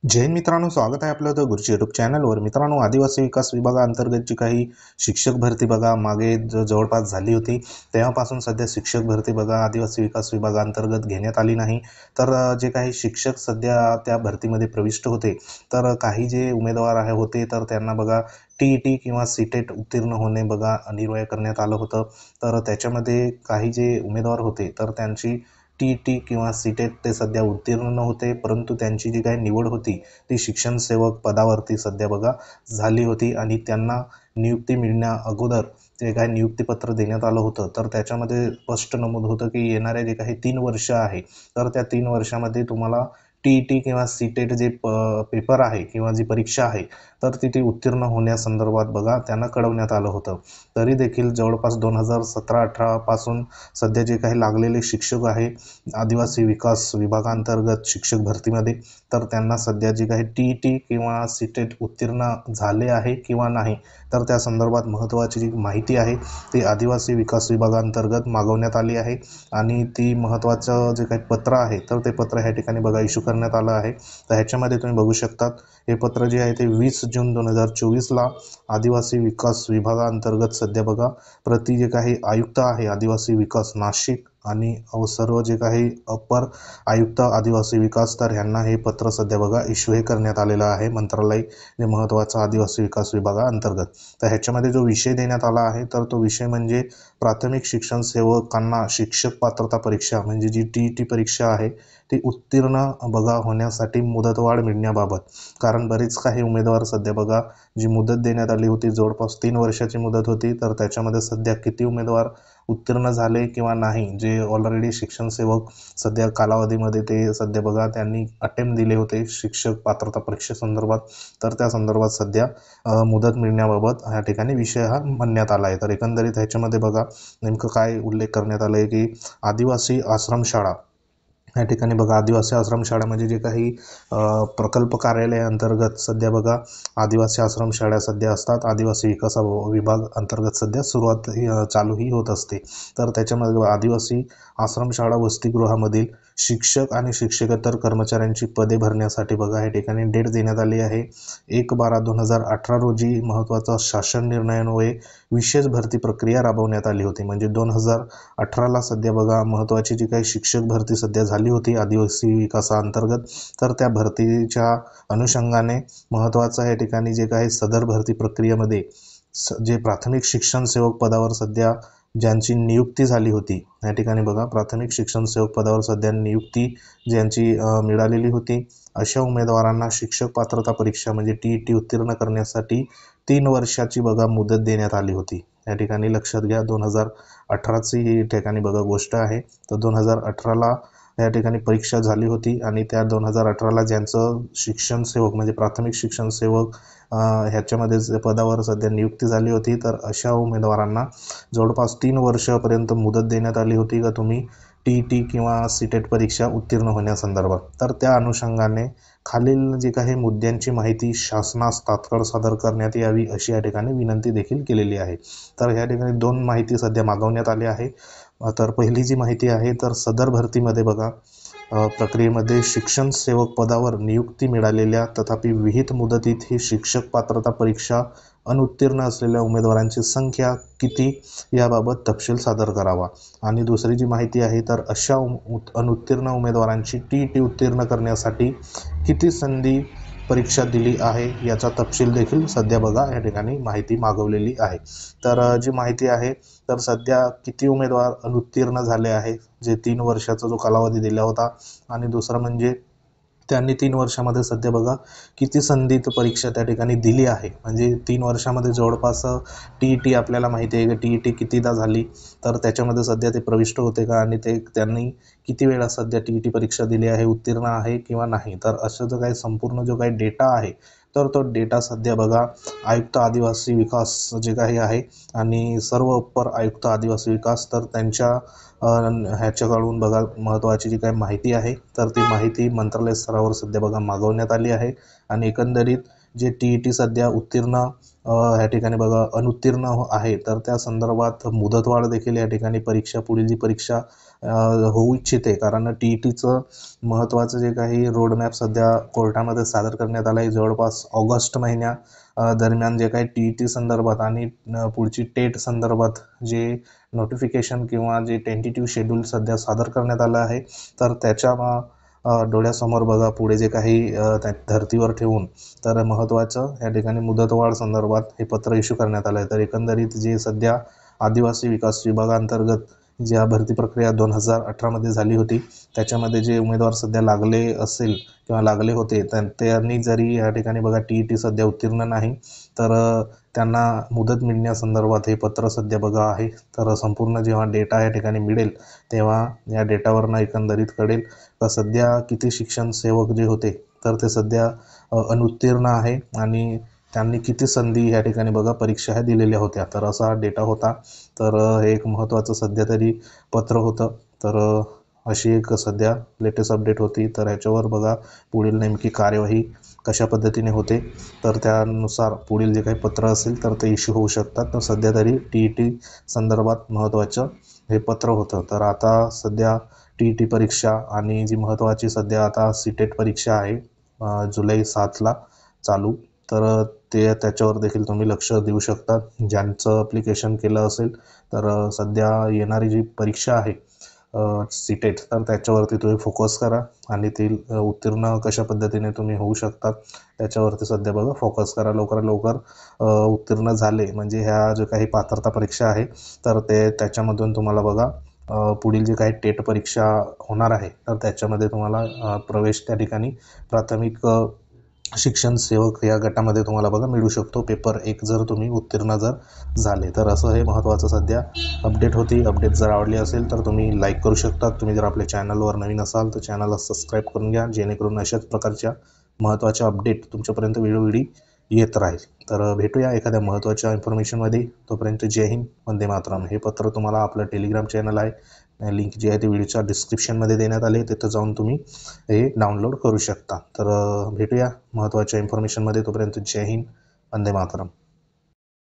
जय हिंद मित्रांनो, स्वागत आहे आपलं द गुरुजी यूट्यूब चॅनलवर. मित्रांनो, आदिवासी विकास विभागाअंतर्गत जी काही शिक्षक भरती बघा मागे जवळपास झाली होती, तेव्हापासून सध्या शिक्षक भरती बघा आदिवासी विकास विभागाअंतर्गत घेण्यात आली नाही. तर जे काही शिक्षक सध्या त्या भरतीमध्ये प्रविष्ट होते, तर काही जे उमेदवार होते, तर त्यांना बघा TET किंवा CTET उत्तीर्ण होणे बघा अनिवार्य करण्यात आलं होतं. तर त्याच्यामध्ये काही जे उमेदवार होते, तर त्यांची TET किंवा CTET ते सध्या उत्तीर्ण नव्हते, परंतु त्यांची जी काही निवड होती ती शिक्षण सेवक पदावरती सध्या बघा झाली होती आणि त्यांना नियुक्ती मिळण्या अगोदर जे काही नियुक्तीपत्र देण्यात आलं होतं, तर त्याच्यामध्ये स्पष्ट नमूद होतं की येणारे जे काही 3 वर्ष आहे, तर त्या 3 वर्षामध्ये तुम्हाला TET किंवा CTET जे पेपर आहे किंवा जी परीक्षा आहे, तर ती उत्तीर्ण होण्यासंदर्भात बघा त्यांना कळवण्यात आलं होतं. तरी देखील जवळपास 2017-18 पासून सध्या जे काही लागलेले शिक्षक आहे आदिवासी विकास विभागांतर्गत शिक्षक भरतीमध्ये, तर त्यांना सध्या जी काही TET किंवा CTET उत्तीर्ण झाले आहे किंवा नाही, तर त्या संदर्भात महत्त्वाची जी माहिती आहे ती आदिवासी विकास विभागांतर्गत मागवण्यात आली आहे. आणि ती महत्त्वाचं जे काही पत्र आहे, तर ते पत्र ह्या ठिकाणी बघा इश्यू करण्यात आलं आहे. तर ह्याच्यामध्ये तुम्ही बघू शकतात, हे पत्र जे आहे ते 20 जून 2024ला आदिवासी विकास विभागांतर्गत सध्या बघा प्रति जे काही आयुक्त आहे आदिवासी विकास नाशिक आणि सर्व जे काही अपर आयुक्त आदिवासी विकास, तर ह्यांना हे पत्र सध्या बघा इश्यू हे करण्यात आलेलं आहे मंत्रालय जे महत्त्वाचं आदिवासी विकास विभागाअंतर्गत. तर ह्याच्यामध्ये जो विषय देण्यात आला आहे, तर तो विषय म्हणजे प्राथमिक शिक्षण सेवकांना शिक्षक पात्रता परीक्षा म्हणजे जी TET परीक्षा आहे ती उत्तीर्ण बघा होण्यासाठी मुदतवाढ मिळण्याबाबत. कारण बरेच काही उमेदवार सध्या बघा जी मुदत देण्यात आली होती जवळपास 3 वर्षाची मुदत होती, तर त्याच्यामध्ये सध्या किती उमेदवार उत्तीर्ण झाले किंवा नाही, जे ऑलरेडी शिक्षण सेवक सध्या कालावधीमध्ये ते सध्या बघा त्यांनी अटेम्प्ट दिले होते शिक्षक पात्रता परीक्षेसंदर्भात, तर त्या संदर्भात सध्या मुदत मिळण्याबाबत ह्या ठिकाणी विषय हा म्हणण्यात आला आहे. तर एकंदरीत ह्याच्यामध्ये बघा नेमकं काय उल्लेख करण्यात आलं आहे की आदिवासी आश्रमशाळा या ठिकाणी बघा आदिवासी आश्रमशाळा म्हणजे जे काही प्रकल्प कार्यालयाअंतर्गत सध्या बघा आदिवासी आश्रमशाळा सध्या असतात. आदिवासी विकास विभाग अंतर्गत सध्या सुरुवात चालूही होत असते. तर त्याच्यामध्ये आदिवासी आश्रमशाळा वसतिगृहामधील शिक्षक आणि शिक्षकेतर कर्मचाऱ्यांची पदे भरण्यासाठी बघा या ठिकाणी डेट देण्यात आली आहे. 1/12/2018 रोजी महत्त्वाचा शासन निर्णयान्वये विशेष भरती प्रक्रिया राबवण्यात आली होती. म्हणजे 2018ला सध्या बघा महत्त्वाची जी काही शिक्षक भरती सध्या झाली होती आदिवासी विकासाअंतर्गत, तर त्या भरतीच्या अनुषंगाने महत्त्वाचं या ठिकाणी जे काही सदर भरती प्रक्रियेमध्ये जे प्राथमिक शिक्षण सेवक पदावर सध्या ज्यांची नियुक्ती झाली होती, या ठिकाणी बघा प्राथमिक शिक्षण सेवक पदावर सध्या नियुक्ती ज्यांची मिळालेली होती, अशा उमेदवारांना शिक्षक पात्रता परीक्षा म्हणजे TET उत्तीर्ण करण्यासाठी 3 वर्षाची बघा मुदत देण्यात आली होती. या ठिकाणी लक्षात घ्या, 2018ची ही ठिकाणी बघा गोष्ट आहे. तर 2018ला या ठिकाणी परीक्षा झाली होती आणि त्या 2018ला ज्यांचं शिक्षण सेवक म्हणजे प्राथमिक शिक्षण सेवक ह्याच्यामध्ये पदावर सध्या नियुक्ती झाली होती, तर अशा उमेदवारांना जवळपास 3 वर्षापर्यंत मुदत देण्यात आली होती का तुम्ही TET किंवा CTET परीक्षा उत्तीर्ण होण्यासंदर्भात. तर त्या अनुषंगाने खालील जे काही मुद्द्यांची माहिती शासनास तात्काळ सादर करण्यात यावी अशी या ठिकाणी विनंती देखील केलेली आहे. तर या ठिकाणी 2 माहिती सध्या मागवण्यात आली आहे. तर पहिली जी माहिती आहे, तर सदर भरतीमध्ये बघा प्रक्रियेमध्ये शिक्षण सेवक पदावर नियुक्ती मिळालेल्या तथापि विहित मुदतीत ही शिक्षक पात्रता परीक्षा अनुत्तीर्ण असलेल्या उमेदवारांची संख्या किती याबाबत तपशील सादर करावा. आणि दुसरी जी माहिती आहे, तर अशा अनुत्तीर्ण उमेदवारांची TET उत्तीर्ण करण्यासाठी किती संधी परीक्षा दिली आहे याचा तपशील देखील सध्या बघा या ठिकाणी माहिती मागवलेली आहे. तर जी माहिती आहे, तर सध्या किती उमेदवार अनुत्तीर्ण झाले आहे, जे 3 वर्षाचा जो कालावधी दिला होता, आणि दुसरं म्हणजे त्यांनी 3 वर्षामध्ये सध्या बघा किती संधीत परीक्षा त्या ठिकाणी दिली आहे. म्हणजे 3 वर्षामध्ये जवळपास TET आपल्याला माहिती आहे की TET कितीदा झाली, तर त्याच्यामध्ये सध्या ते प्रविष्ट होते का आणि त्यांनी किती वेळा सध्या TET परीक्षा दिली आहे, उत्तीर्ण आहे किंवा नाही. तर असं जो काही संपूर्ण जो काही डेटा आहे, तर तो डेटा सध्या बघा आयुक्त आदिवासी विकास जे काही आहे आणि सर्व अप्पर आयुक्त आदिवासी विकास, तर त्यांच्या ह्याच्याकडून बघा महत्त्वाची जी काही माहिती आहे, तर ती माहिती मंत्रालय स्तरावर सध्या बघा मागवण्यात आली आहे. आणि एकंदरीत जे TET सध्या उत्तीर्ण ह्या ठिकाणी बघा अनुत्तीर्ण आहे, तर त्या संदर्भात मुदतवाढ देखील या ठिकाणी परीक्षा पुढील जी परीक्षा होऊ इच्छिते, कारण TETचं महत्त्वाचं जे काही रोडमॅप सध्या कोर्टामध्ये सादर करण्यात आलं आहे. जवळपास ऑगस्ट महिन्या दरम्यान जे काही TET संदर्भात आणि पुढची टेट संदर्भात जे नोटिफिकेशन किंवा जे टेंटेटिव्ह शेड्यूल सध्या सादर करण्यात आलं आहे, तर त्याच्या डोळ्यासमोर बघा पुढे जे काही त्या धर्तीवर ठेवून तर महत्त्वाचं या ठिकाणी मुदतवाढ संदर्भात हे पत्र इश्यू करण्यात आलं आहे. तर एकंदरीत जे सध्या आदिवासी विकास विभागांतर्गत ज्या भरती प्रक्रिया 2018मध्ये झाली होती, त्याच्यामध्ये जे उमेदवार सध्या लागले असेल किंवा लागले होते, तर त्यांनी जरी या ठिकाणी बघा TET सध्या उत्तीर्ण नाही, तर त्यांना मुदत मिळण्यासंदर्भात हे पत्र सध्या बघा आहे. तर संपूर्ण जेव्हा डेटा या ठिकाणी मिळेल, तेव्हा या डेटावरनं एकंदरीत कळेल का सध्या किती शिक्षण सेवक जे होते, तर ते सध्या अनुत्तीर्ण आहे आणि त्यांनी किती संधी या ठिकाणी बघा परीक्षा ह्या दिलेल्या होत्या. तर असा हा डेटा होता. तर हे एक महत्त्वाचं सध्या तरी पत्र होतं. तर अशी एक सध्या लेटेस्ट अपडेट होती. तर ह्याच्यावर बघा पुढील नेमकी कार्यवाही कशा पद्धतीने होते, तर त्यानुसार पुढील जे काही पत्र असेल तर ते इश्यू होऊ शकतात. तर सध्या तरी TET संदर्भात महत्त्वाचं हे पत्र होतं. तर आता सध्या TET परीक्षा आणि जी महत्त्वाची सध्या आता CTET परीक्षा आहे जुलै 7ला चालू, तर त्याच्यावर देखील तुम्ही लक्ष देऊ शकता. ज्यांचं ॲप्लिकेशन केलं असेल, तर सध्या येणारी जी परीक्षा आहे CTET, तर त्याच्यावरती तुम्ही फोकस करा आणि ती उत्तीर्ण कशा पद्धतीने तुम्ही होऊ शकता त्याच्यावरती सध्या बघा फोकस करा. लवकरात लवकर उत्तीर्ण झाले म्हणजे ह्या ज्या काही पात्रता परीक्षा आहे, तर त्याच्यामधून तुम्हाला बघा पुढील जी काही टेट परीक्षा होणार आहे, तर त्याच्यामध्ये तुम्हाला प्रवेश त्या ठिकाणी प्राथमिक शिक्षण सेवक या गटामध्ये तुम्हाला बघा मिळू शकतो. पेपर 1 जर तुम्ही उत्तीर्ण जर झाले, तर असं हे महत्त्वाचं सध्या अपडेट होती. अपडेट जर आवडली असेल तर तुम्ही लाईक करू शकता. तुम्ही जर आपल्या चॅनलवर नवीन असाल तर चॅनलला सबस्क्राईब करून घ्या, जेणेकरून अशाच प्रकारच्या महत्त्वाच्या अपडेट तुमच्यापर्यंत वेळोवेळी येत राहील. तर भेटूया एखाद्या महत्त्वाच्या इन्फॉर्मेशनमध्ये. तोपर्यंत जय हिंद, वंदे मातरम. हे पत्र तुम्हाला आपलं टेलिग्राम चॅनल आहे, लिंक जी आहे ती व्हिडिओच्या डिस्क्रिप्शनमध्ये देण्यात आली, तिथं जाऊन तुम्ही हे डाउनलोड करू शकता. तर भेटूया महत्त्वाच्या इन्फॉर्मेशनमध्ये. तोपर्यंत जय हिंद, वंदे मातरम.